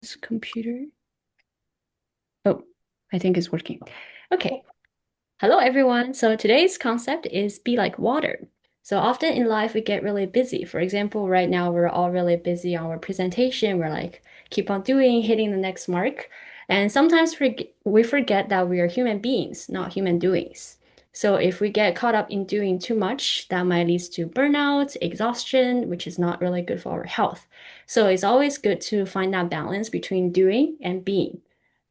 This computer. Oh, I think it's working. Okay. Hello, everyone. So today's concept is be like water. So often in life, we get really busy. For example, right now, we're all really busy on our presentation. We're like, keep on doing, hitting the next mark. And sometimes we forget that we are human beings, not human doings. So if we get caught up in doing too much, that might lead to burnout, exhaustion, which is not really good for our health. So it's always good to find that balance between doing and being.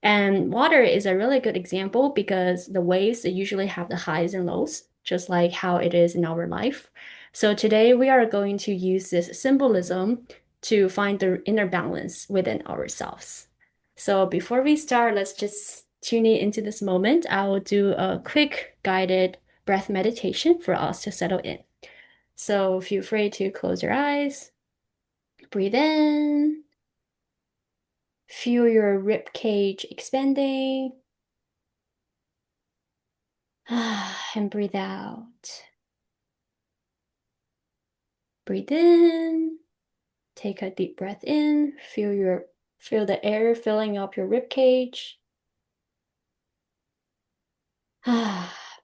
And water is a really good example because the waves they usually have the highs and lows, just like how it is in our life. So today we are going to use this symbolism to find the inner balance within ourselves. So before we start, let's just tune in into this moment. I will do a quick guided breath meditation for us to settle in. So feel free to close your eyes, breathe in, feel your rib cage expanding. And breathe out. Breathe in. Take a deep breath in. Feel the air filling up your rib cage.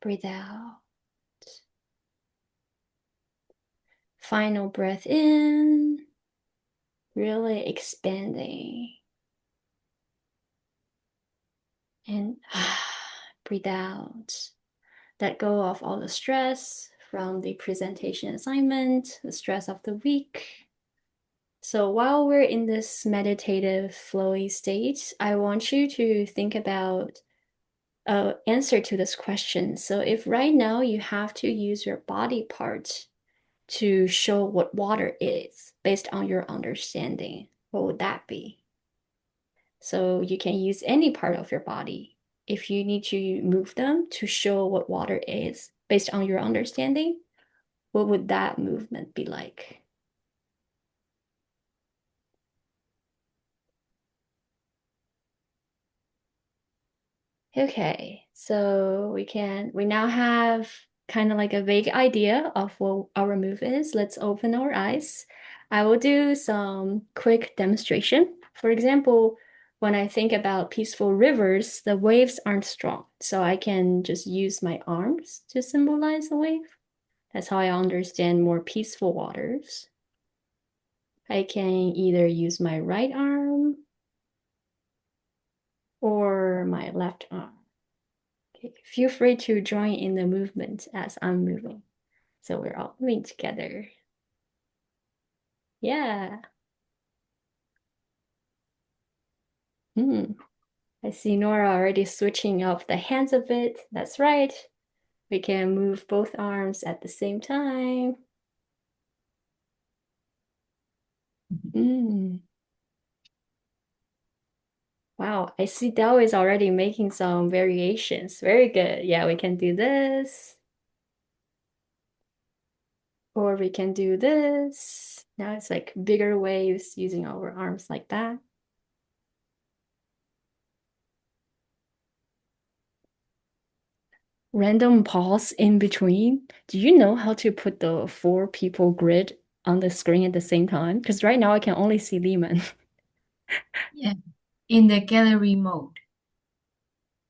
Breathe out. Final breath in. Really expanding. And breathe out. Let go of all the stress from the presentation assignment, the stress of the week. So while we're in this meditative flowy state, I want you to think about an answer to this question. So if right now you have to use your body part to show what water is based on your understanding, what would that be? So you can use any part of your body. If you need to move them to show what water is based on your understanding, what would that movement be like? Okay, so we now have kind of like a vague idea of what our move is. Let's open our eyes. I will do some quick demonstration. For example, when I think about peaceful rivers, the waves aren't strong, so I can just use my arms to symbolize a wave. That's how I understand more peaceful waters. I can either use my right arm or my left arm. Okay, feel free to join in the movement as I'm moving. So we're all moving together. Yeah. Hmm. I see Nora already switching up the hands a bit. That's right. We can move both arms at the same time. Mm. Wow, I see Dao is already making some variations. Very good. Yeah, we can do this, or we can do this. Now it's like bigger waves using our arms like that. Random pause in between. Do you know how to put the four people grid on the screen at the same time? Because right now I can only see Lehman. Yeah, in the gallery mode,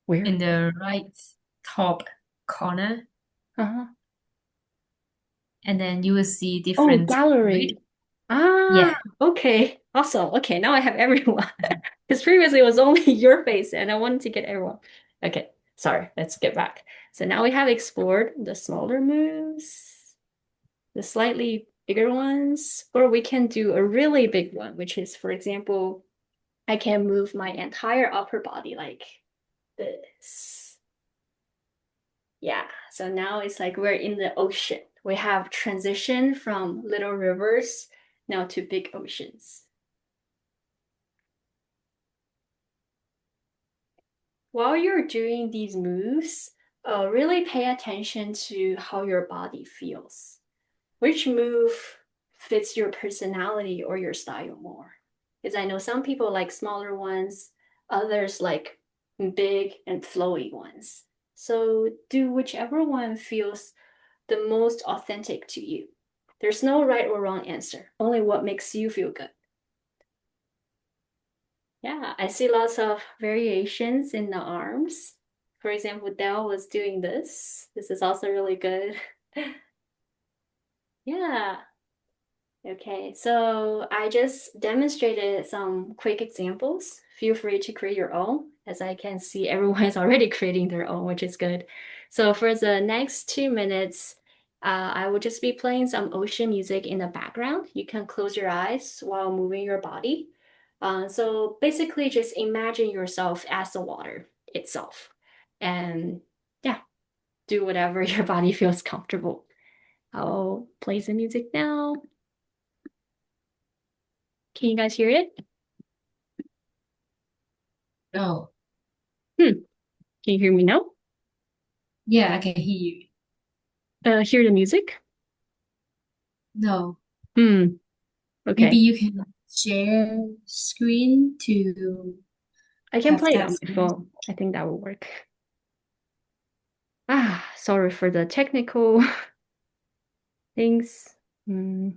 Where? in the right top corner, Uh-huh. and then you will see Oh, different grid. gallery. Ah, Yeah, okay. Awesome. Okay, now I have everyone. Because previously it was only your face and I wanted to get everyone. Okay, sorry. Let's get back. So now we have explored the smaller moves, the slightly bigger ones, or we can do a really big one, which is, for example, I can move my entire upper body like this. Yeah, so now it's like we're in the ocean. We have transition from little rivers now to big oceans. While you're doing these moves, really pay attention to how your body feels. Which move fits your personality or your style more? Because I know some people like smaller ones, others like big and flowy ones. So do whichever one feels the most authentic to you. There's no right or wrong answer, only what makes you feel good. Yeah, I see lots of variations in the arms. For example, Dell was doing this. This is also really good. Yeah. Okay, so I just demonstrated some quick examples. Feel free to create your own, as I can see everyone is already creating their own, which is good. So for the next 2 minutes, I will just be playing some ocean music in the background. You can close your eyes while moving your body. So basically, just imagine yourself as the water itself, and yeah, do whatever your body feels comfortable. I'll play some music now. Can you guys hear it? No. Hmm. Can you hear me now? Yeah, I can hear you. Hear the music? No. Hmm. Maybe Okay. you can share screen to I can have play it that on my screen. phone. I think that will work. Ah, sorry for the technical things. Hmm.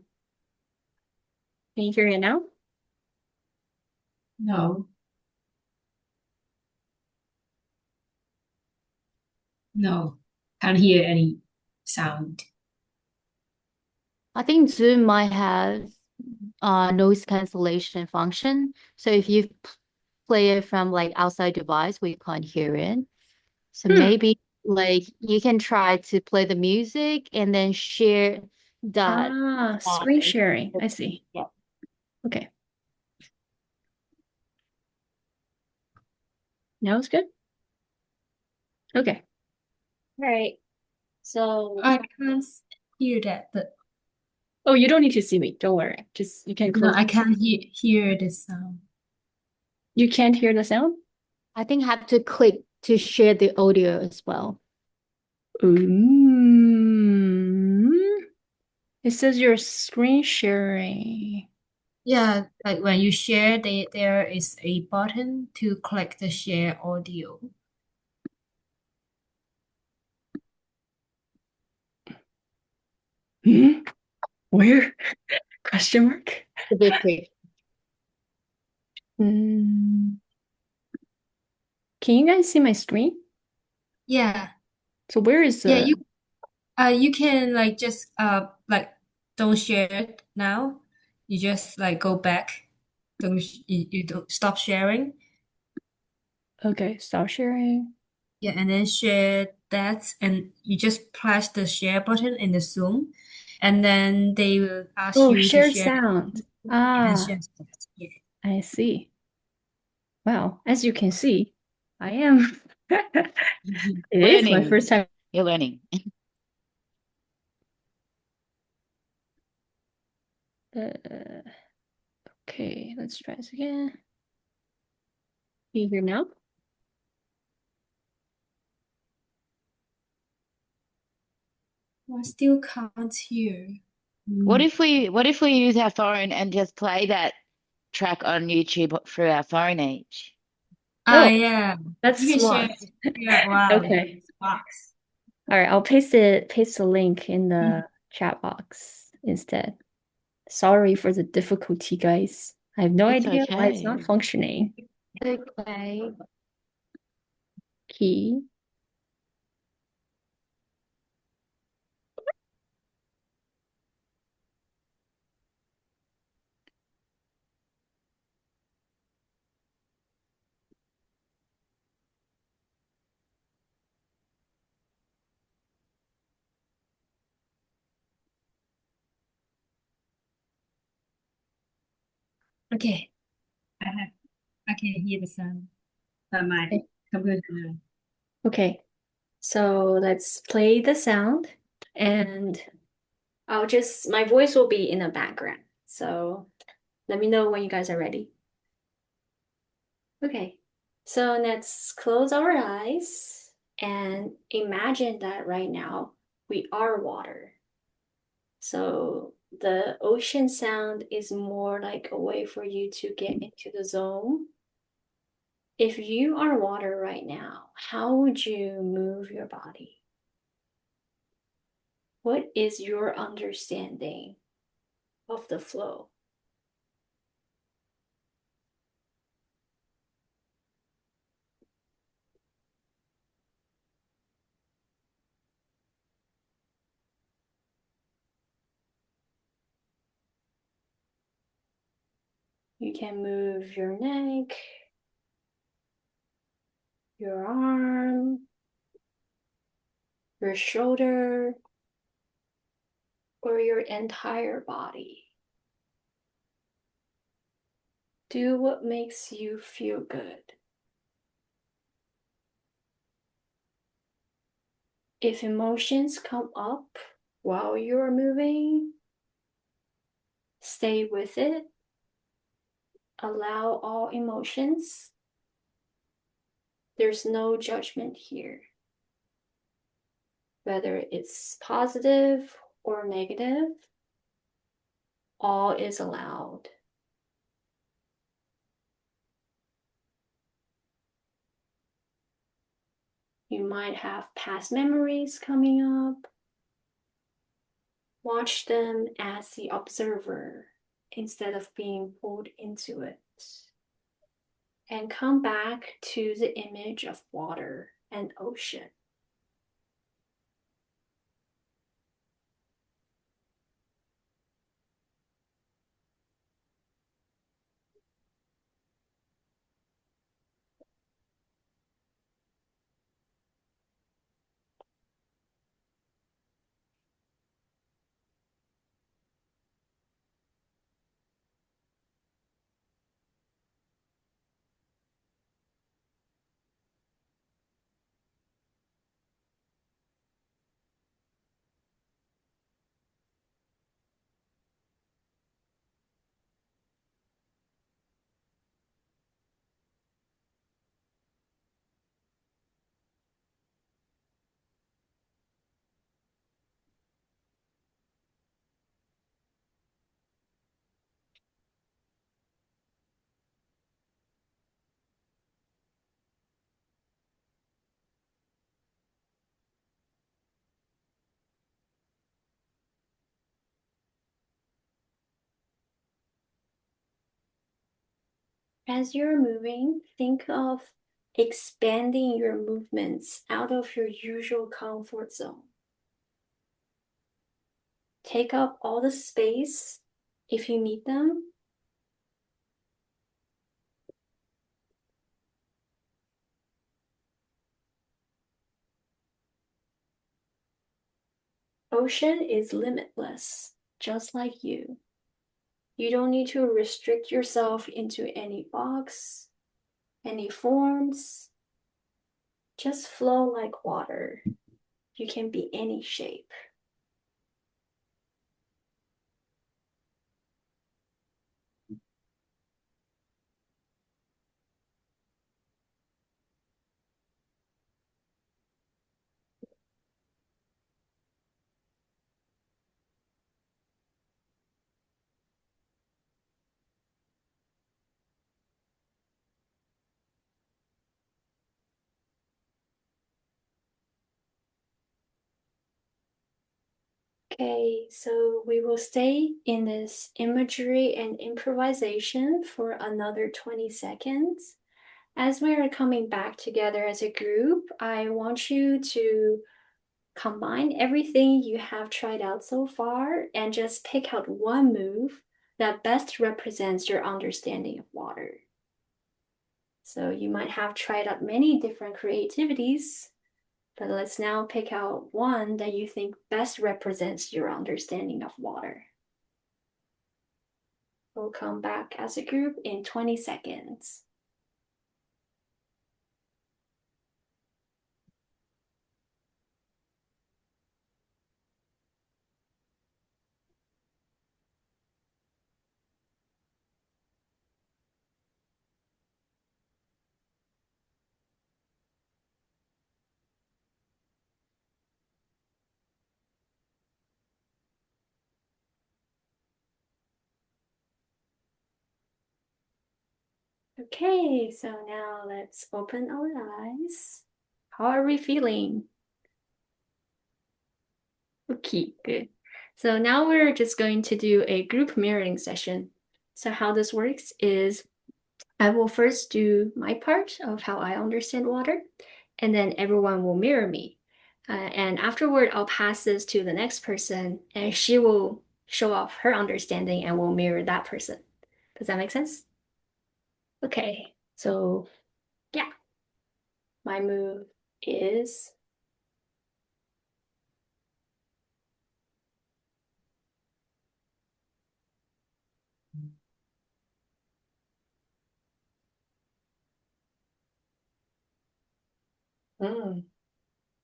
Can you hear it now? No, no. Can't hear any sound. I think Zoom might have noise cancellation function. So if you play it from like outside device, we can't hear it. So Hmm. maybe like you can try to play the music and then share that Ah, screen file. sharing. I see. Yeah. Okay. Now it's good? Okay. All right. So, I can't hear that, but oh, you don't need to see me. Don't worry. Just you can no, close. I can't hear the sound. You can't hear the sound? I think have to click to share the audio as well. Mm. It says you're screen sharing. Yeah, like when you share, there is a button to click the share audio. Hmm? Where? Question mark? A bit quick. Mm. Can you guys see my screen? Yeah, So where is yeah, the you can like just like don't share it now. You just like go back. You don't stop sharing. okay, stop sharing. Yeah, and then share that, and you just press the share button in the Zoom, and then they will ask Oh, you to share share sound. and Ah, share that. Yeah. I see. Well, as you can see, I am. It is my first Learning. time. You're learning. Uh, okay, let's try this again. Can you hear now? I still can't hear. Mm. What if we use our phone and just play that track on YouTube through our phone each? Ah, Oh, yeah. that's You can share. smart. Yeah, wow. Okay. Box. All right, I'll paste the link in the chat box instead. Sorry for the difficulty, guys. I have no It's idea why it's not okay. functioning. Okay. Key. Okay. I have. I can hear the sound by my computer now. Okay, so let's play the sound and my voice will be in the background. So let me know when you guys are ready. Okay, so let's close our eyes and imagine that right now we are water. So the ocean sound is more like a way for you to get into the zone. If you are water right now, how would you move your body? What is your understanding of the flow? You can move your neck, your arm, your shoulder, or your entire body. Do what makes you feel good. If emotions come up while you're moving, stay with it. Allow all emotions. There's no judgment here. Whether it's positive or negative, all is allowed. You might have past memories coming up. Watch them as the observer instead of being pulled into it. And come back to the image of water and ocean. As you're moving, think of expanding your movements out of your usual comfort zone. Take up all the space if you need them. Ocean is limitless, just like you. You don't need to restrict yourself into any box, any forms. Just flow like water. You can be any shape. Okay, so we will stay in this imagery and improvisation for another 20 seconds. As we are coming back together as a group, I want you to combine everything you have tried out so far and just pick out one move that best represents your understanding of water. So you might have tried out many different creativities, but let's now pick out one that you think best represents your understanding of water. We'll come back as a group in 20 seconds. Okay, so now let's open our eyes. How are we feeling? Okay, good. So now we're just going to do a group mirroring session. So how this works is I will first do my part of how I understand water, and then everyone will mirror me. And afterward, I'll pass this to the next person, and she will show off her understanding and will mirror that person. Does that make sense? Okay, so yeah, my move is mm,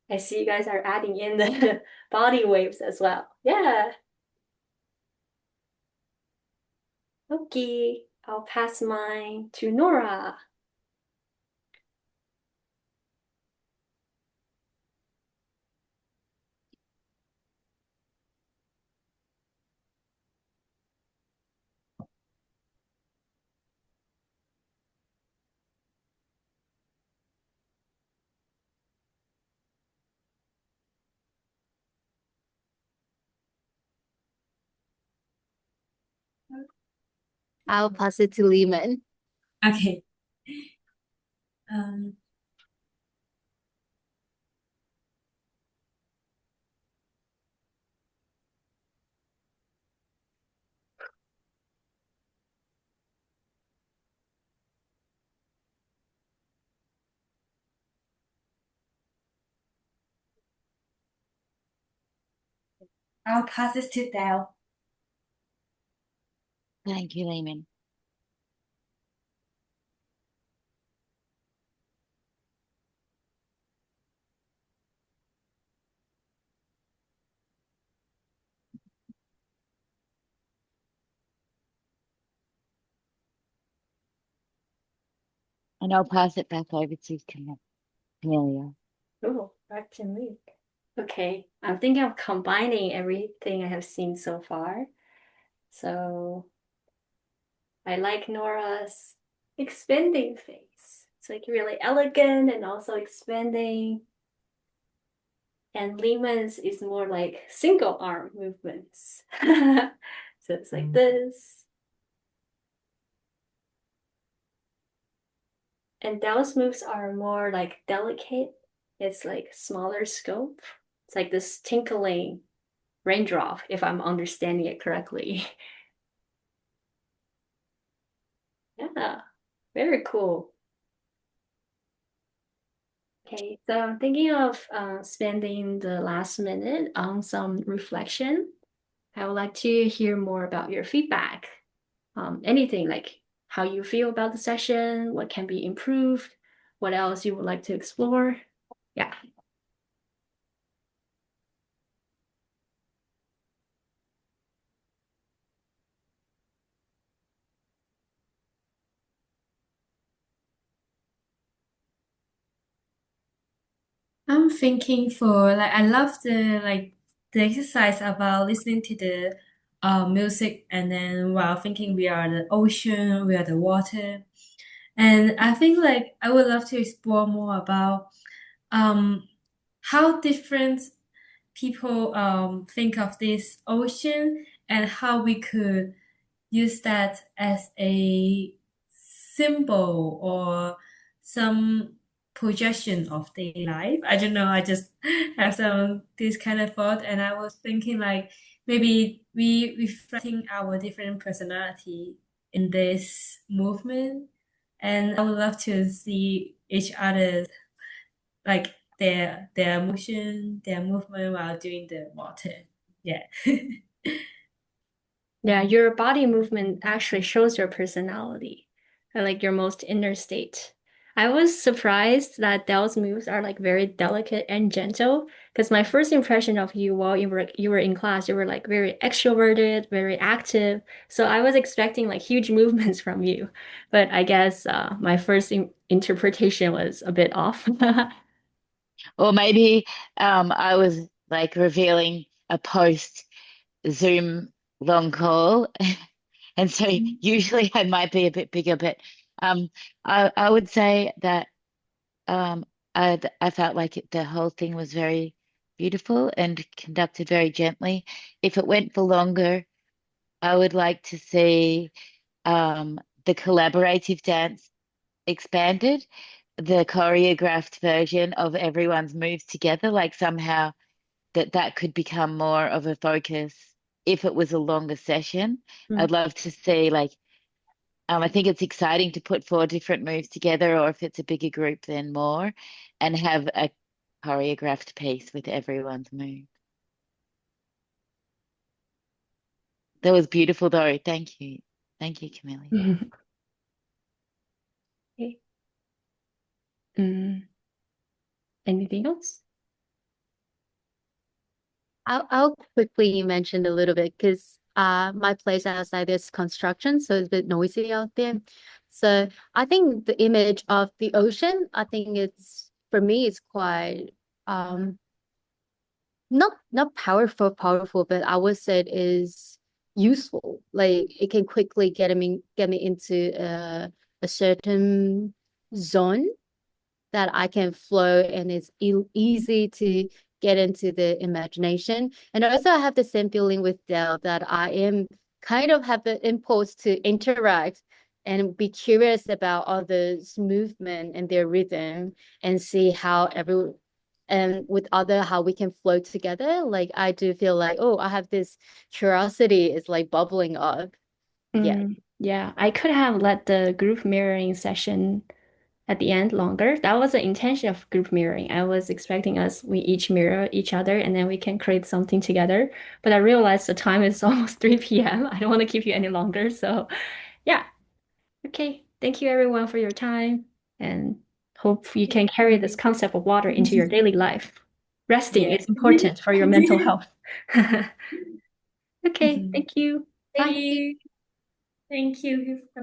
I see you guys are adding in the body waves as well. Yeah, okay. I'll pass mine to Nora. I'll pass it to Lehman. Okay. Um, I'll pass this to Dell. Thank you, Lehman. And I'll pass it back over to Camelia. Oh, back to me. Okay, I'm thinking of combining everything I have seen so far. So I like Nora's expanding face. It's like really elegant and also expanding. And Lehman's is more like single arm movements. So it's like this. And Dell's moves are more like delicate. It's like smaller scope. It's like this tinkling raindrop, if I'm understanding it correctly. Yeah, very cool. Okay, so I'm thinking of spending the last minute on some reflection. I would like to hear more about your feedback. Anything like how you feel about the session, what can be improved, what else you would like to explore. Yeah. I'm thinking for like I love the exercise about listening to the music and then while thinking we are the ocean, we are the water. And I think like I would love to explore more about um how different people think of this ocean and how we could use that as a symbol or some projection of daily life. I don't know. I just have some this kind of thought, and I was thinking like maybe we reflecting our different personality in this movement, and I would love to see each other like their emotion, their movement while doing the water. Yeah. Yeah, your body movement actually shows your personality, like your most inner state. I was surprised that Dell's moves are like very delicate and gentle because my first impression of you while you were in class, you were like very extroverted, very active. So I was expecting like huge movements from you, but I guess my first interpretation was a bit off. Or maybe I was like revealing a post Zoom long call. And so usually I might be a bit bigger, but I would say that um, I felt like the whole thing was very beautiful and conducted very gently. If it went for longer, I would like to see the collaborative dance expanded, the choreographed version of everyone's moves together, like somehow that could become more of a focus if it was a longer session. Mm. I'd love to see like I think it's exciting to put four different moves together, or if it's a bigger group, then more, and have a choreographed piece with everyone's move. That was beautiful, though. Thank you. Thank you, Camille. Okay. Mm, anything else? I'll quickly mention a little bit because my place outside there's construction, so it's a bit noisy out there. So I think the image of the ocean, I think it's for me it's quite not powerful, but I would say it is useful. Like it can quickly get me into a certain zone that I can flow and it's easy to get into the imagination. And also I have the same feeling with Dell that I am kind of have the impulse to interact and be curious about others' movement and their rhythm and see how every and with other how we can flow together. Like I do feel like, oh, I have this curiosity is like bubbling up. Yeah. Yeah, I could have let the group mirroring session at the end longer. That was the intention of group mirroring. I was expecting we each mirror each other and then we can create something together. But I realized the time is almost 3 p.m. I don't want to keep you any longer. So, yeah. Okay. Thank you everyone for your time and hope you can carry this concept of water into your daily life. Resting Yeah. is important for your mental health. Okay. Mhm. Thank you. Thank Bye. you. Thank you.